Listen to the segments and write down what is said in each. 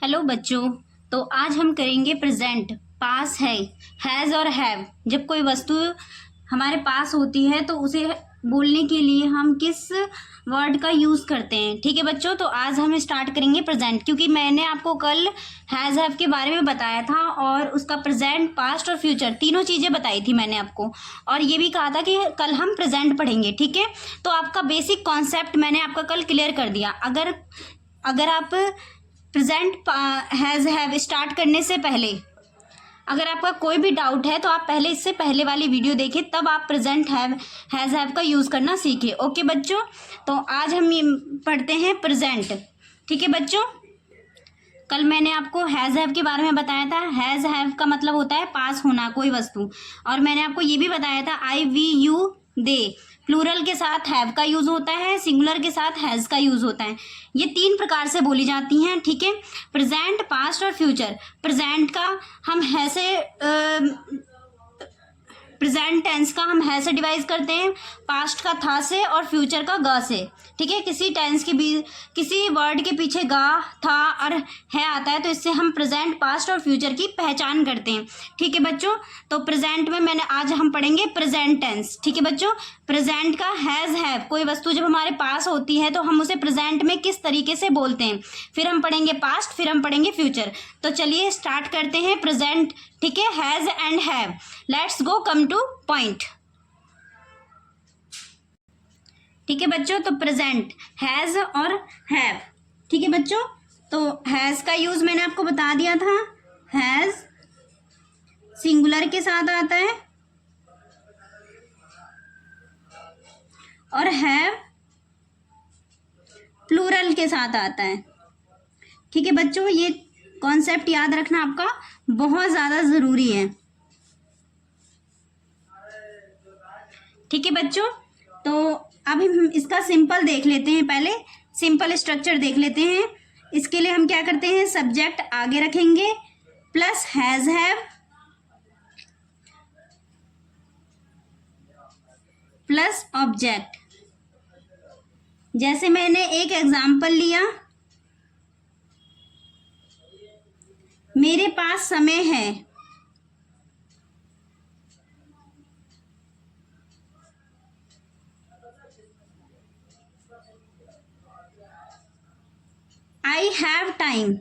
Hello बच्चों। तो आज हम करेंगे प्रेजेंट। पास है, हैज़ और हैव। जब कोई वस्तु हमारे पास होती है तो उसे बोलने के लिए हम किस वर्ड का यूज़ करते हैं। ठीक है बच्चों, तो आज हम स्टार्ट करेंगे प्रेजेंट, क्योंकि मैंने आपको कल हैज़ हैव के बारे में बताया था और उसका प्रेजेंट, पास्ट और फ्यूचर तीनों चीज़ें बताई थी मैंने आपको, और ये भी कहा था कि कल हम प्रेजेंट पढ़ेंगे। ठीक है, तो आपका बेसिक कॉन्सेप्ट मैंने आपका कल क्लियर कर दिया। अगर आप प्रेजेंट हैज़ हैव स्टार्ट करने से पहले अगर आपका कोई भी डाउट है तो आप पहले इससे पहले वाली वीडियो देखें, तब आप प्रेजेंट हैज़ हैव का यूज़ करना सीखें। ओके बच्चों, तो आज हम ये पढ़ते हैं प्रेजेंट। ठीक है बच्चों, कल मैंने आपको हैज़ हैव के बारे में बताया था। हैज़ हैव का मतलब होता है पास होना कोई वस्तु, और मैंने आपको ये भी बताया था आई वी यू दे प्लूरल के साथ हैव का यूज़ होता है, सिंगुलर के साथ हैज़ का यूज़ होता है। ये तीन प्रकार से बोली जाती हैं। ठीक है, प्रेजेंट, पास्ट और फ्यूचर। प्रेजेंट का हम प्रेजेंट टेंस का हम है से डिवाइज करते हैं, पास्ट का था से और फ्यूचर का ग से। ठीक है, किसी टेंस के भी किसी वर्ड के पीछे गा, था और है आता है तो इससे हम प्रेजेंट, पास्ट और फ्यूचर की पहचान करते हैं। ठीक है बच्चों, तो प्रेजेंट में आज हम पढ़ेंगे प्रेजेंट टेंस। ठीक है बच्चों, प्रेजेंट का हैज़ हैव, कोई वस्तु जब हमारे पास होती है तो हम उसे प्रेजेंट में किस तरीके से बोलते हैं। फिर हम पढ़ेंगे पास्ट, फिर हम पढ़ेंगे फ्यूचर। तो चलिए स्टार्ट करते हैं प्रेजेंट। ठीक है, has and have. Let's go come two point. ठीक है बच्चों, तो प्रेजेंट, हैज़ और हैव। ठीक है बच्चों, तो हैज़ का यूज मैंने आपको बता दिया था। हैज़ सिंगुलर के साथ आता है और हैव प्लूरल के साथ आता है। ठीक है बच्चों, ये कॉन्सेप्ट याद रखना आपका बहुत ज़्यादा ज़रूरी है। ठीक है बच्चों, तो अब हम इसका सिंपल देख लेते हैं। पहले सिंपल स्ट्रक्चर देख लेते हैं। इसके लिए हम क्या करते हैं, सब्जेक्ट आगे रखेंगे plus has have plus object. जैसे मैंने एक एग्जाम्पल लिया, मेरे पास समय है। आई हैव टाइम,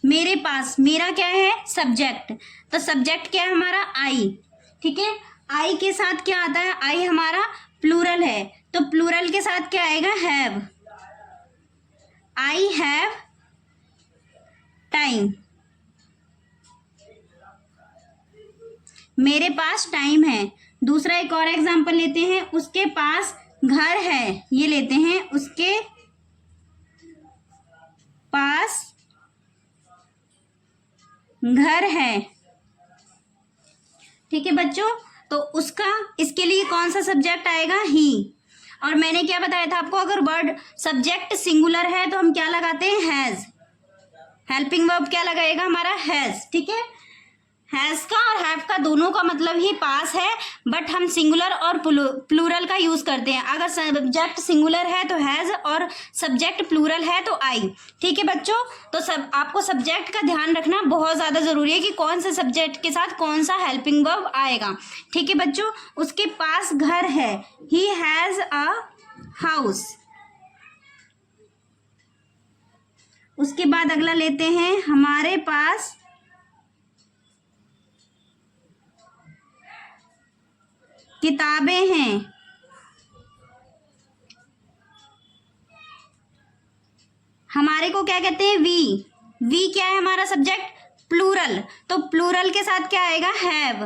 मेरे पास, मेरा क्या है, सब्जेक्ट। तो सब्जेक्ट क्या है हमारा, आई। ठीक है, आई के साथ क्या आता है, आई हमारा प्लूरल है तो प्लूरल के साथ क्या आएगा, हैव। आई हैव टाइम, मेरे पास टाइम है। दूसरा एक और एग्जांपल लेते हैं, उसके पास घर है। ये लेते हैं, उसके पास घर है। ठीक है बच्चों, तो उसका, इसके लिए कौन सा सब्जेक्ट आएगा, ही। और मैंने क्या बताया था आपको, अगर वर्ड सब्जेक्ट सिंगुलर है तो हम क्या लगाते हैं, हैज। हेल्पिंग वर्ब क्या लगाएगा हमारा, हैज। ठीक है, हैज का और हैव का दोनों का मतलब ही पास है, बट हम सिंगुलर और प्लूरल का यूज करते हैं। अगर सब्जेक्ट सिंगुलर है तो हैज और सब्जेक्ट प्लूरल है तो आई। ठीक है बच्चों, तो आपको सब्जेक्ट का ध्यान रखना बहुत ज्यादा जरूरी है कि कौन सा सब्जेक्ट के साथ कौन सा हेल्पिंग वर्ब आएगा। ठीक है बच्चों, उसके पास घर है, ही हैज अ हाउस। उसके बाद अगला लेते हैं, हमारे पास किताबें हैं। हमारे को क्या कहते हैं, वी। वी क्या है हमारा सब्जेक्ट, प्लूरल, तो प्लूरल के साथ क्या आएगा, हैव।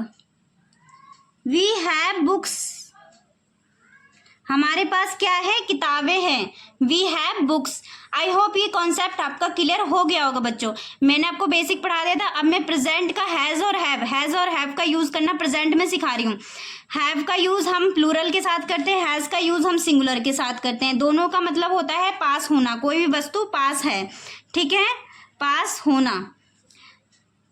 वी हैव बुक्स, हमारे पास क्या है, किताबें हैं। We have books. I hope ये कॉन्सेप्ट आपका क्लियर हो गया होगा बच्चों। मैंने आपको बेसिक पढ़ा दिया था, अब मैं प्रेजेंट का हैज और हैव का यूज करना प्रेजेंट में सिखा रही हूँ। हैव का यूज हम प्लूरल के साथ करते हैं, हैज का यूज हम सिंगुलर के साथ करते हैं। दोनों का मतलब होता है पास होना, कोई भी वस्तु पास है। ठीक है, पास होना।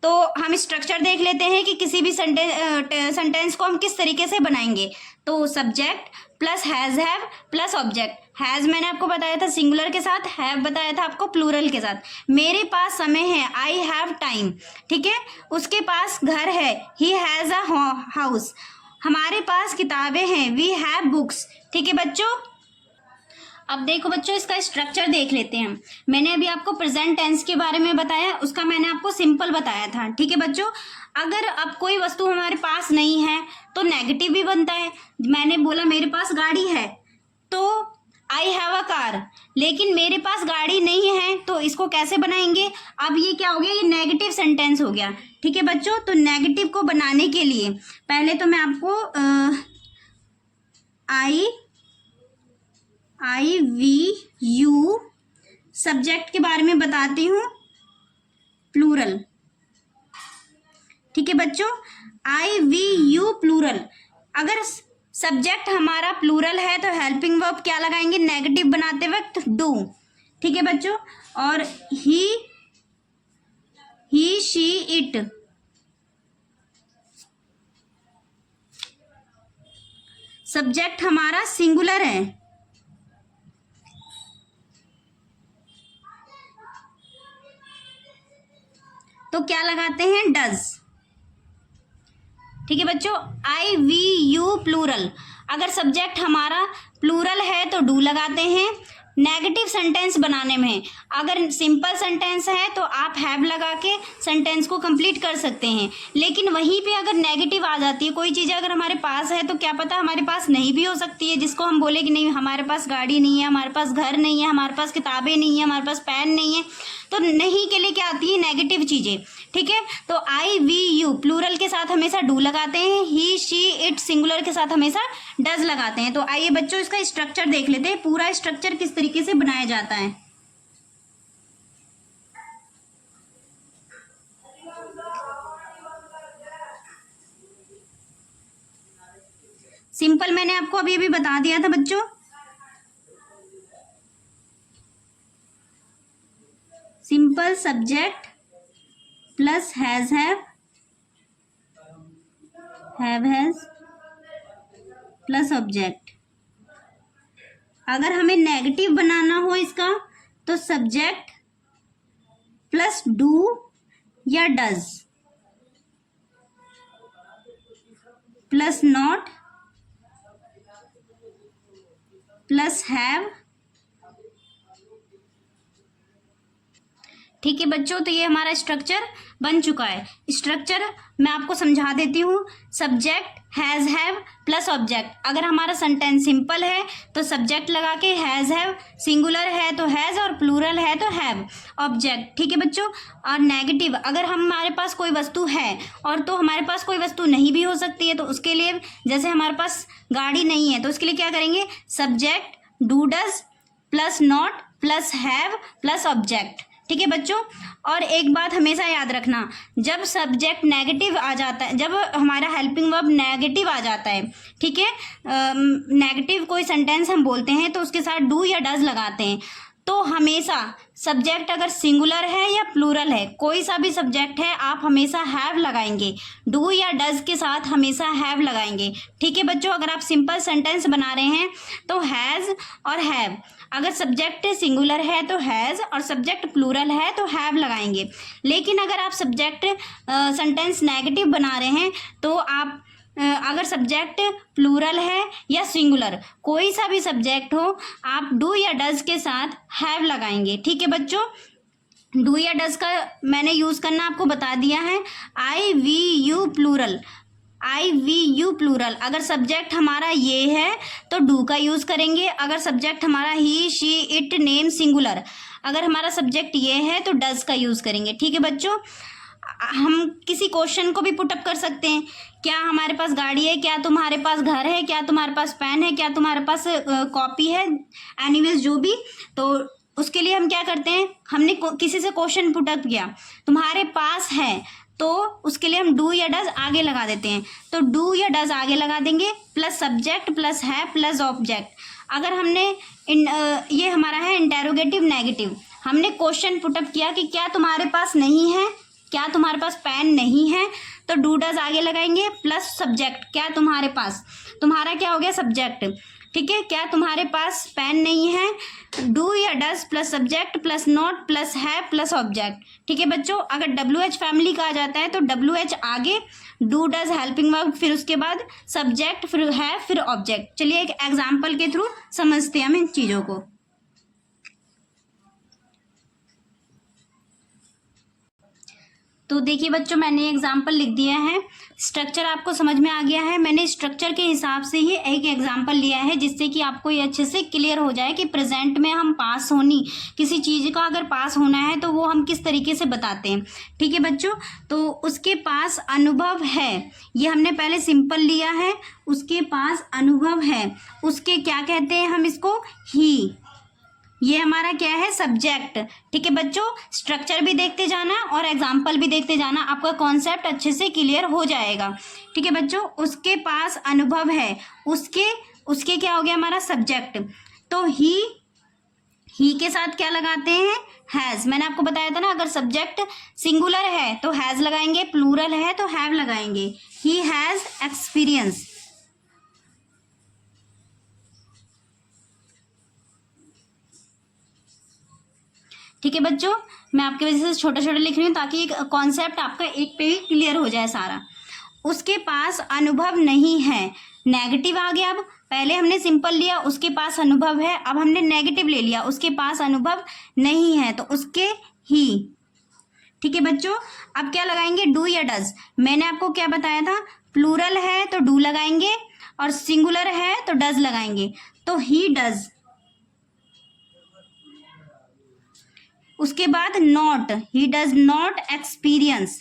तो हम स्ट्रक्चर देख लेते हैं कि किसी भी सेंटेंस को हम किस तरीके से बनाएंगे। तो subject plus has have plus object. Has मैंने आपको बताया था सिंगुलर के साथ, हैव बताया था आपको प्लूरल के साथ। मेरे पास समय है, आई हैव टाइम, ठीक है। उसके पास घर है, ही हैज़ अ हाउस। हमारे पास किताबें हैं, वी हैव बुक्स, ठीक है बच्चों। अब देखो बच्चों, इसका स्ट्रक्चर देख लेते हैं। मैंने अभी आपको प्रेजेंट टेंस के बारे में बताया, उसका मैंने आपको सिंपल बताया था, ठीक है बच्चों। अगर अब कोई वस्तु हमारे पास नहीं है तो नेगेटिव भी बनता है। मैंने बोला मेरे पास गाड़ी है तो आई हैव अ कार, लेकिन मेरे पास गाड़ी नहीं है तो इसको कैसे बनाएंगे? अब ये क्या हो गया, ये नेगेटिव सेंटेंस हो गया, ठीक है बच्चों। तो नेगेटिव को बनाने के लिए पहले तो मैं आपको आई वी यू सब्जेक्ट के बारे में बताती हूँ, प्लूरल, ठीक है बच्चों। आई वी यू प्लूरल। अगर सब्जेक्ट हमारा प्लूरल है तो हेल्पिंग वर्ब क्या लगाएंगे नेगेटिव बनाते वक्त? डू, ठीक है बच्चों। और ही शी इट, सब्जेक्ट हमारा सिंगुलर है तो क्या लगाते हैं? डज, ठीक है बच्चों। आई वी यू प्लूरल। अगर सब्जेक्ट हमारा प्लूरल है तो डू लगाते हैं नेगेटिव सेंटेंस बनाने में। अगर सिंपल सेंटेंस है तो आप हैव लगा के सेंटेंस को कंप्लीट कर सकते हैं, लेकिन वहीं पे अगर नेगेटिव आ जाती है, कोई चीज़ अगर हमारे पास है तो क्या पता हमारे पास नहीं भी हो सकती है, जिसको हम बोले कि नहीं हमारे पास गाड़ी नहीं है, हमारे पास घर नहीं है, हमारे पास किताबें नहीं है, हमारे पास पेन नहीं है। तो नहीं के लिए क्या आती है? नेगेटिव चीज़ें, ठीक है। तो आई वी यू प्लूरल के साथ हमेशा डू लगाते हैं, ही शी इट सिंगुलर के साथ हमेशा डज लगाते हैं। तो आइए बच्चों इसका स्ट्रक्चर देख लेते हैं, पूरा स्ट्रक्चर किस तरीके से बनाया जाता है। सिंपल मैंने आपको अभी अभी बता दिया था बच्चों। Simple subject plus has have has plus object. अगर हमें नेगेटिव बनाना हो इसका तो सब्जेक्ट प्लस डू या does plus not plus have, ठीक है बच्चों। तो ये हमारा स्ट्रक्चर बन चुका है। स्ट्रक्चर मैं आपको समझा देती हूँ। Subject has have plus object. अगर हमारा सेंटेंस सिंपल है तो सब्जेक्ट लगा के हैज़ हैव, सिंगुलर है तो हैज़ और प्लूरल है तो हैव, ऑब्जेक्ट, ठीक है बच्चों। और नेगेटिव, अगर हमारे पास कोई वस्तु है और तो हमारे पास कोई वस्तु नहीं भी हो सकती है, तो उसके लिए जैसे हमारे पास गाड़ी नहीं है तो उसके लिए क्या करेंगे? Subject do does plus not plus have plus object, ठीक है बच्चों। और एक बात हमेशा याद रखना, जब सब्जेक्ट नेगेटिव आ जाता है, जब हमारा हेल्पिंग वर्ब नेगेटिव आ जाता है, ठीक है, नेगेटिव कोई सेंटेंस हम बोलते हैं तो उसके साथ डू या डज लगाते हैं। तो हमेशा सब्जेक्ट अगर सिंगुलर है या प्लूरल है, कोई सा भी सब्जेक्ट है, आप हमेशा हैव लगाएंगे, डू या डज के साथ हमेशा हैव लगाएंगे, ठीक है बच्चों। अगर आप सिंपल सेंटेंस बना रहे हैं तो हैज़ और हैव। अगर सब्जेक्ट सिंगुलर है तो हैज़ और सब्जेक्ट प्लूरल है तो हैव लगाएंगे। लेकिन अगर आप सब्जेक्ट सेंटेंस नेगेटिव बना रहे हैं तो आप अगर सब्जेक्ट प्लूरल है या सिंगुलर, कोई सा भी सब्जेक्ट हो, आप डू या डज के साथ हैव लगाएंगे, ठीक है बच्चों। डू या डज का मैंने यूज़ करना आपको बता दिया है। I we you plural, I we you plural. अगर सब्जेक्ट हमारा ये है तो डू का यूज़ करेंगे। अगर सब्जेक्ट हमारा ही शी इट नेम सिंगुलर, अगर हमारा सब्जेक्ट ये है तो डज का यूज़ करेंगे, ठीक है बच्चों। हम किसी क्वेश्चन को भी पुटअप कर सकते हैं, क्या हमारे पास गाड़ी है, क्या तुम्हारे पास घर है, क्या तुम्हारे पास पेन है, क्या तुम्हारे पास कॉपी है, एनीवेज जो भी। तो उसके लिए हम क्या करते हैं, हमने किसी से क्वेश्चन पुटअप किया, तुम्हारे पास है, तो उसके लिए हम डू या डज आगे लगा देते हैं। तो डू या डज आगे लगा देंगे प्लस सब्जेक्ट प्लस है प्लस ऑब्जेक्ट। अगर हमने ये हमारा है इंटेरोगेटिव नेगेटिव, हमने क्वेश्चन पुटअप किया कि क्या तुम्हारे पास नहीं है, क्या तुम्हारे पास पेन नहीं है, तो डू डज आगे लगाएंगे प्लस सब्जेक्ट, क्या तुम्हारे पास, तुम्हारा क्या हो गया सब्जेक्ट, ठीक है, क्या तुम्हारे पास पेन नहीं है? डू या does plus subject plus not plus है प्लस ऑब्जेक्ट। ठीक है बच्चों, अगर डब्ल्यू एच फैमिली का आ जाता है तो डब्ल्यू एच आगे, डू डज हेल्पिंग वर्ब, फिर उसके बाद सब्जेक्ट, फिर है, फिर ऑब्जेक्ट। चलिए एक एग्जाम्पल के थ्रू समझते हैं हम इन चीजों को। तो देखिए बच्चों, मैंने एग्जाम्पल लिख दिया है। स्ट्रक्चर आपको समझ में आ गया है। मैंने स्ट्रक्चर के हिसाब से ही एक एग्जाम्पल लिया है जिससे कि आपको ये अच्छे से क्लियर हो जाए कि प्रेजेंट में हम पास होनी, किसी चीज़ का अगर पास होना है तो वो हम किस तरीके से बताते हैं। ठीक है बच्चों, तो उसके पास अनुभव है, ये हमने पहले सिंपल लिया है। उसके पास अनुभव है, उसके क्या कहते हैं हम इसको? ही। ये हमारा क्या है? सब्जेक्ट। ठीक है बच्चों, स्ट्रक्चर भी देखते जाना और एग्जाम्पल भी देखते जाना, आपका कॉन्सेप्ट अच्छे से क्लियर हो जाएगा। ठीक है बच्चों, उसके पास अनुभव है, उसके उसके क्या हो गया हमारा? सब्जेक्ट। तो ही के साथ क्या लगाते हैं? हैज। मैंने आपको बताया था ना, अगर सब्जेक्ट सिंगुलर है तो हैज लगाएंगे, प्लूरल है तो हैव लगाएंगे। He has experience. ठीक है बच्चों, मैं आपकी वजह से छोटा छोटा लिख रही हूँ ताकि एक कॉन्सेप्ट आपका एक पे ही क्लियर हो जाए सारा। उसके पास अनुभव नहीं है, नेगेटिव आ गया। अब पहले हमने सिंपल लिया, उसके पास अनुभव है, अब हमने नेगेटिव ले लिया, उसके पास अनुभव नहीं है, तो उसके ही। ठीक है बच्चों, अब क्या लगाएंगे? डू या डज। मैंने आपको क्या बताया था? प्लूरल है तो डू लगाएंगे और सिंगुलर है तो डज लगाएंगे। तो ही डज। उसके बाद not, he does not experience.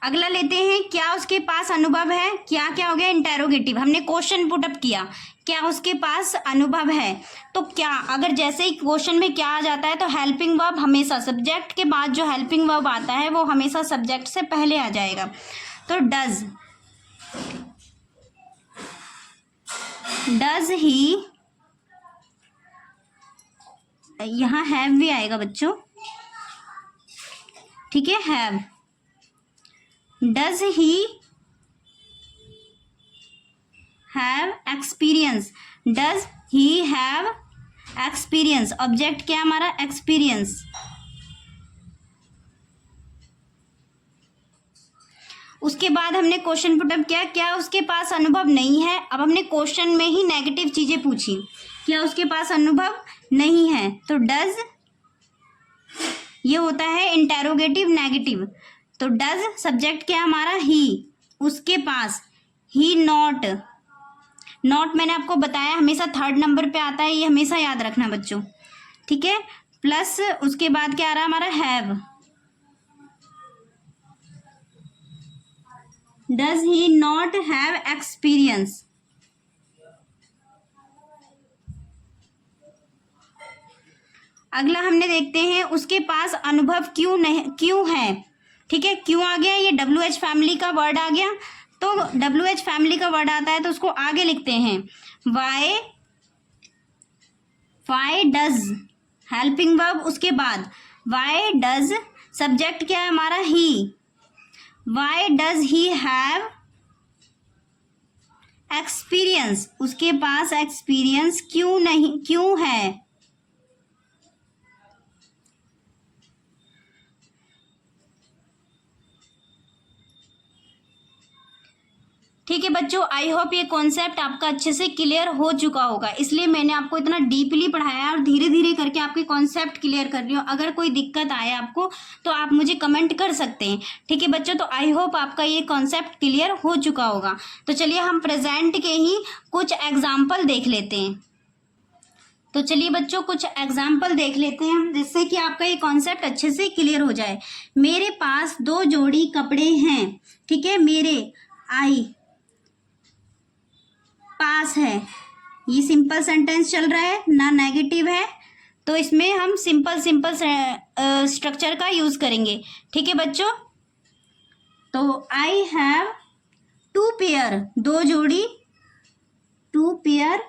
अगला लेते हैं, क्या उसके पास अनुभव है? क्या क्या हो गया? इंटेरोगेटिव। हमने क्वेश्चन पुटअप किया, क्या उसके पास अनुभव है? तो क्या, अगर जैसे ही क्वेश्चन में क्या आ जाता है तो हेल्पिंग वर्ब हमेशा, सब्जेक्ट के बाद जो हेल्पिंग वर्ब आता है वो हमेशा सब्जेक्ट से पहले आ जाएगा। तो डज ही, यहाँ हैव भी आएगा बच्चों। ठीक है, have. Does he have experience. Does he have experience. Object क्या हमारा? एक्सपीरियंस। उसके बाद हमने क्वेश्चन पुटअप किया, क्या उसके पास अनुभव नहीं है? अब हमने क्वेश्चन में ही नेगेटिव चीजें पूछी, क्या उसके पास अनुभव नहीं है? तो डज, ये होता है इंटेरोगेटिव नेगेटिव। तो डज सब्जेक्ट क्या हमारा? ही। उसके पास, ही नॉट। नॉट मैंने आपको बताया हमेशा थर्ड नंबर पे आता है, ये हमेशा याद रखना बच्चों। ठीक है, प्लस उसके बाद क्या आ रहा है हमारा? Have. Does he not have experience. अगला हमने देखते हैं, उसके पास अनुभव क्यों नहीं, क्यों है? ठीक है, क्यों आ गया? ये डब्ल्यू एच फैमिली का वर्ड आ गया। तो डब्ल्यू एच फैमिली का वर्ड आता है तो उसको आगे लिखते हैं, वाई डज हेल्पिंग वर्ब, उसके बाद वाई डज, सब्जेक्ट क्या है हमारा? He. Why does he have experience, उसके पास एक्सपीरियंस क्यों नहीं, क्यों है? ठीक है बच्चों, आई होप ये कॉन्सेप्ट आपका अच्छे से क्लियर हो चुका होगा, इसलिए मैंने आपको इतना डीपली पढ़ाया और धीरे धीरे करके आपके कॉन्सेप्ट क्लियर कर रही हूँ। अगर कोई दिक्कत आए आपको तो आप मुझे कमेंट कर सकते हैं। ठीक है बच्चों, तो आई होप आपका ये कॉन्सेप्ट क्लियर हो चुका होगा। तो चलिए हम प्रेजेंट के ही कुछ एग्जाम्पल देख लेते हैं। तो चलिए बच्चों, कुछ एग्जाम्पल देख लेते हैं हम, जिससे कि आपका ये कॉन्सेप्ट अच्छे से क्लियर हो जाए। मेरे पास 2 जोड़ी कपड़े हैं। ठीक है, मेरे आई पास है, ये सिंपल सेंटेंस चल रहा है ना, नेगेटिव है, तो इसमें हम सिंपल स्ट्रक्चर का यूज करेंगे। ठीक है बच्चों, तो आई हैव 2 पेयर, 2 जोड़ी, 2 pair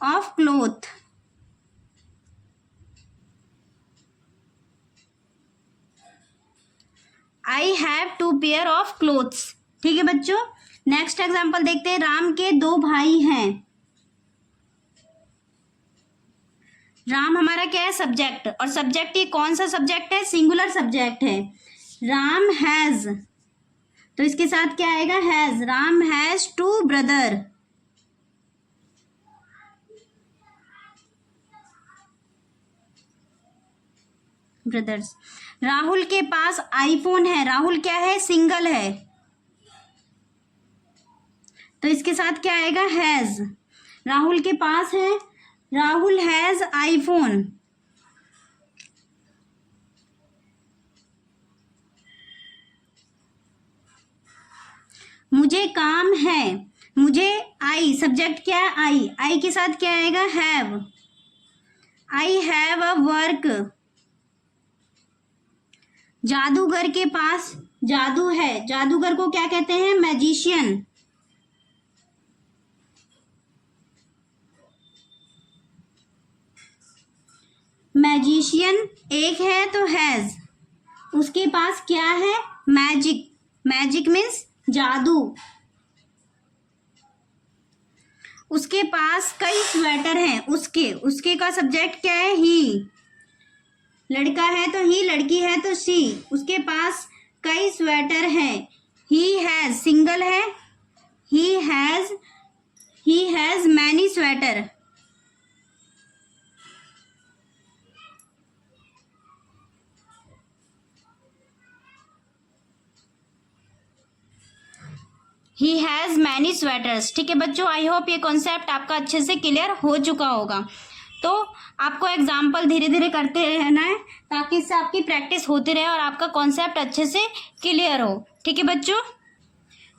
of cloth. I have 2 pair of clothes. ठीक है बच्चों, नेक्स्ट एग्जाम्पल देखते हैं। राम के 2 भाई हैं। राम हमारा क्या है? सब्जेक्ट, और सब्जेक्ट ये कौन सा सब्जेक्ट है? सिंगुलर सब्जेक्ट है। राम हैज, तो इसके साथ क्या आएगा? Has. Ram has 2 brother. Brothers. Rahul के पास आईफोन है। राहुल क्या है? सिंगल है, तो इसके साथ क्या आएगा? हैज। राहुल के पास है, राहुल हैज आईफोन। मुझे काम है। मुझे, आई सब्जेक्ट क्या है? आई। आई के साथ क्या आएगा? Have. I have a work. जादूगर के पास जादू है। जादूगर को क्या कहते हैं? मैजिशियन। मैजिशियन एक है तो हैज। उसके पास क्या है? मैजिक। मैजिक मीन्स जादू। उसके पास कई स्वेटर हैं। उसके का सब्जेक्ट क्या है? ही। लड़का है तो ही, लड़की है तो शी। उसके पास कई स्वेटर हैं। ही हैज, सिंगल है। He has many sweater. He has many sweaters. ठीक है बच्चों, आई होप ये कॉन्सेप्ट आपका अच्छे से क्लियर हो चुका होगा। तो आपको एग्जाम्पल धीरे धीरे करते रहना है ताकि इससे आपकी प्रैक्टिस होती रहे और आपका कॉन्सेप्ट अच्छे से क्लियर हो। ठीक है बच्चों?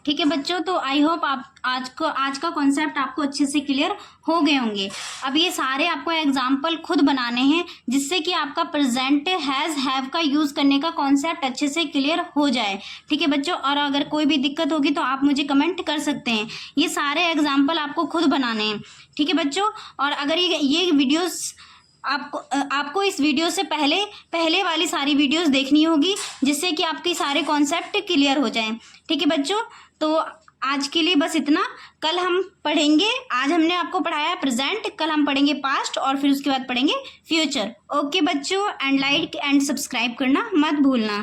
ठीक है बच्चों, तो आई होप आप आज का कॉन्सेप्ट आपको अच्छे से क्लियर हो गए होंगे। अब ये सारे आपको एग्जाम्पल खुद बनाने हैं जिससे कि आपका प्रेजेंट हैज हैव का यूज़ करने का कॉन्सेप्ट अच्छे से क्लियर हो जाए। ठीक है बच्चों, और अगर कोई भी दिक्कत होगी तो आप मुझे कमेंट कर सकते हैं। ये सारे एग्जाम्पल आपको खुद बनाने हैं। ठीक है बच्चों, और अगर ये वीडियोस आपको इस वीडियो से पहले वाली सारी वीडियोस देखनी होगी जिससे कि आपके सारे कॉन्सेप्ट क्लियर हो जाएं। ठीक है बच्चों, तो आज के लिए बस इतना। कल हम पढ़ेंगे, आज हमने आपको पढ़ाया प्रेजेंट, कल हम पढ़ेंगे पास्ट और फिर उसके बाद पढ़ेंगे फ्यूचर। ओके बच्चों, एंड लाइक एंड सब्सक्राइब करना मत भूलना।